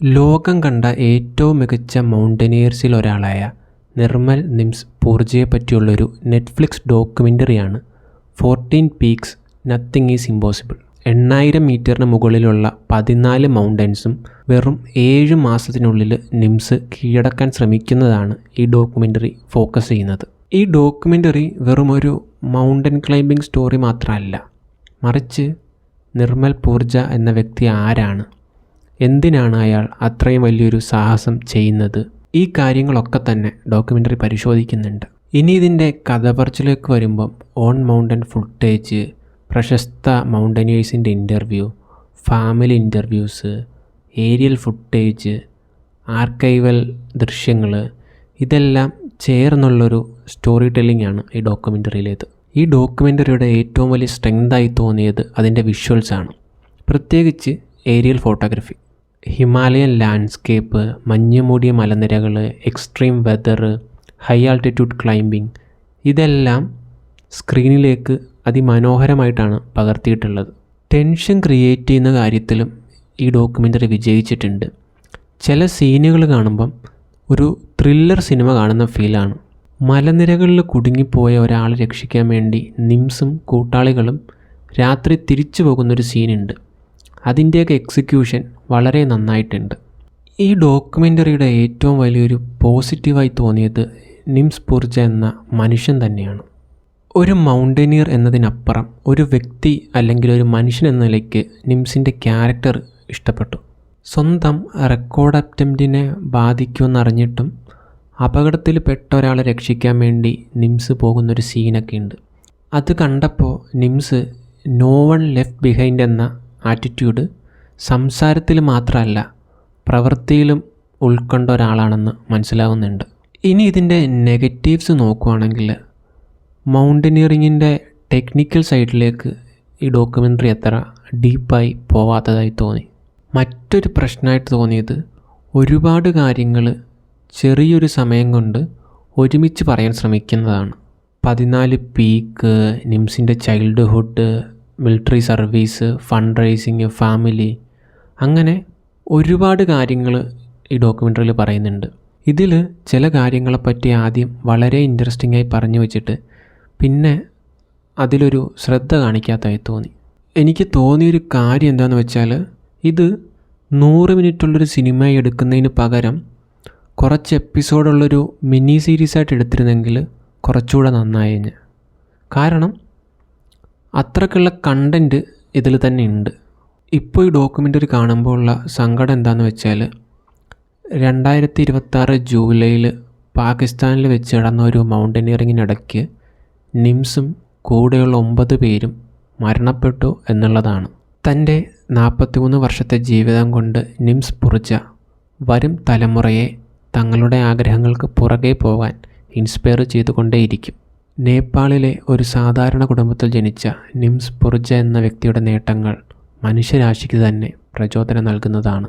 ലോകം കണ്ട ഏറ്റവും മികച്ച മൗണ്ടനിയേഴ്സിൽ ഒരാളായ നിർമ്മൽ നിംസ് പൂർജയെ പറ്റിയുള്ളൊരു നെറ്റ്ഫ്ലിക്സ് ഡോക്യുമെൻ്ററിയാണ് 14 പീക്സ് നത്തിങ് ഈസ് ഇമ്പോസിബിൾ. 8000 മീറ്ററിന് മുകളിലുള്ള 14 മൗണ്ടൻസും വെറും 7 മാസത്തിനുള്ളിൽ നിംസ് കീഴടക്കാൻ ശ്രമിക്കുന്നതാണ് ഈ ഡോക്യുമെൻ്ററി ഫോക്കസ് ചെയ്യുന്നത്. ഈ ഡോക്യുമെൻ്ററി വെറും ഒരു മൗണ്ടൻ ക്ലൈംബിംഗ് സ്റ്റോറി മാത്രമല്ല, മറിച്ച് നിർമ്മൽ പൂർജ എന്ന വ്യക്തി ആരാണ്, എന്തിനാണ് അയാൾ അത്രയും വലിയൊരു സാഹസം ചെയ്യുന്നത്, ഈ കാര്യങ്ങളൊക്കെ തന്നെ ഡോക്യുമെൻ്ററി പരിശോധിക്കുന്നുണ്ട്. ഇനി ഇതിൻ്റെ കഥ പറച്ചിലേക്ക് വരുമ്പം ഓൺ മൗണ്ടൻ ഫുട്ടേജ്, പ്രശസ്ത മൗണ്ടനിയേഴ്സിൻ്റെ interview, family interviews, aerial footage, archival ദൃശ്യങ്ങൾ, ഇതെല്ലാം ചേർന്നുള്ളൊരു സ്റ്റോറി ടെല്ലിംഗ് ആണ് ഈ ഡോക്യുമെൻ്ററിയിലേത്. ഈ ഡോക്യുമെൻ്ററിയുടെ ഏറ്റവും വലിയ സ്ട്രെങ്തായി തോന്നിയത് അതിൻ്റെ വിഷ്വൽസാണ്, പ്രത്യേകിച്ച് ഏരിയൽ ഫോട്ടോഗ്രാഫി. ഹിമാലയൻ ലാൻഡ്സ്കേപ്പ്, മഞ്ഞുമൂടിയ മലനിരകൾ, extreme weather, high altitude climbing, ഇതെല്ലാം സ്ക്രീനിലേക്ക് അതിമനോഹരമായിട്ടാണ് പകർത്തിയിട്ടുള്ളത്. ടെൻഷൻ ക്രിയേറ്റ് ചെയ്യുന്ന കാര്യത്തിലും ഈ ഡോക്യുമെൻ്ററി വിജയിച്ചിട്ടുണ്ട്. ചില സീനുകൾ കാണുമ്പം ഒരു ത്രില്ലർ സിനിമ കാണുന്ന ഫീലാണ്. മലനിരകളിൽ കുടുങ്ങിപ്പോയ ഒരാളെ രക്ഷിക്കാൻ വേണ്ടി നിംസും കൂട്ടാളികളും രാത്രി തിരിച്ചു പോകുന്നൊരു സീനുണ്ട്. അതിൻ്റെയൊക്കെ എക്സിക്യൂഷൻ വളരെ നന്നായിട്ടുണ്ട്. ഈ ഡോക്യുമെൻ്ററിയുടെ ഏറ്റവും വലിയൊരു പോസിറ്റീവായി തോന്നിയത് നിംസ് പൂർജ എന്ന മനുഷ്യൻ തന്നെയാണ്. ഒരു മൗണ്ടനിയർ എന്നതിനപ്പുറം ഒരു വ്യക്തി അല്ലെങ്കിൽ ഒരു മനുഷ്യൻ എന്ന നിലയ്ക്ക് നിംസിൻ്റെ ക്യാരക്ടർ ഇഷ്ടപ്പെട്ടു. സ്വന്തം റെക്കോർഡ് അറ്റംപ്റ്റിനെ ബാധിക്കുമെന്നറിഞ്ഞിട്ടും അപകടത്തിൽ പെട്ട ഒരാളെ രക്ഷിക്കാൻ വേണ്ടി നിംസ് പോകുന്നൊരു സീനൊക്കെ ഉണ്ട്. അത് കണ്ടപ്പോൾ നിംസ് നോ വൺ ലെഫ്റ്റ് ബിഹൈൻഡ് എന്ന ആറ്റിറ്റ്യൂഡ് സംസാരത്തിൽ മാത്രമല്ല പ്രവൃത്തിയിലും ഉൾക്കൊണ്ട ഒരാളാണെന്ന് മനസ്സിലാവുന്നുണ്ട്. ഇനി ഇതിൻ്റെ നെഗറ്റീവ്സ് നോക്കുകയാണെങ്കിൽ മൗണ്ടനിയറിങ്ങിൻ്റെ ടെക്നിക്കൽ സൈഡിലേക്ക് ഈ ഡോക്യുമെൻ്ററി അത്ര ഡീപ്പായി പോവാത്തതായി തോന്നി. മറ്റൊരു പ്രശ്നമായിട്ട് തോന്നിയത് ഒരുപാട് കാര്യങ്ങൾ ചെറിയൊരു സമയം കൊണ്ട് ഒരുമിച്ച് പറയാൻ ശ്രമിക്കുന്നതാണ്. 14 പീക്ക്, നിംസിൻ്റെ childhood, military service, fund raising, family, അങ്ങനെ ഒരുപാട് കാര്യങ്ങൾ ഈ ഡോക്യുമെൻ്ററിയിൽ പറയുന്നുണ്ട്. ഇതിൽ ചില കാര്യങ്ങളെപ്പറ്റി ആദ്യം വളരെ ഇൻട്രസ്റ്റിംഗ് ആയി പറഞ്ഞു വെച്ചിട്ട് പിന്നെ അതിലൊരു ശ്രദ്ധ കാണിക്കാത്തതായി തോന്നി. എനിക്ക് തോന്നിയൊരു കാര്യം എന്താണെന്ന് വെച്ചാൽ, ഇത് 100 മിനിറ്റുള്ളൊരു സിനിമ എടുക്കുന്നതിന് പകരം കുറച്ച് എപ്പിസോഡുള്ളൊരു മിനി സീരീസായിട്ട് എടുത്തിരുന്നെങ്കിൽ കുറച്ചുകൂടെ നന്നായേനെ. കാരണം അത്രക്കുള്ള കണ്ടൻറ്റ് ഇതിൽ തന്നെ ഉണ്ട്. ഇപ്പോൾ ഈ ഡോക്യുമെൻ്ററി കാണുമ്പോൾ ഉള്ള സങ്കടം എന്താണെന്ന് വെച്ചാൽ, 2026 ജൂലൈയിൽ പാകിസ്ഥാനിൽ വെച്ച് നടന്ന ഒരു മൗണ്ടനിയറിങ്ങിനിടയ്ക്ക് നിംസും കൂടെയുള്ള 9 പേരും മരണപ്പെട്ടു എന്നുള്ളതാണ്. തൻ്റെ 43 വർഷത്തെ ജീവിതം കൊണ്ട് നിംസ് പൂർജ വരും തലമുറയെ തങ്ങളുടെ ആഗ്രഹങ്ങൾക്ക് പുറകെ പോകാൻ ഇൻസ്പയർ ചെയ്തുകൊണ്ടേയിരിക്കും. നേപ്പാളിലെ ഒരു സാധാരണ കുടുംബത്തിൽ ജനിച്ച നിംസ് പൂർജ എന്ന വ്യക്തിയുടെ നേട്ടങ്ങൾ മനുഷ്യരാശിക്ക് തന്നെ പ്രചോദനം നൽകുന്നതാണ്.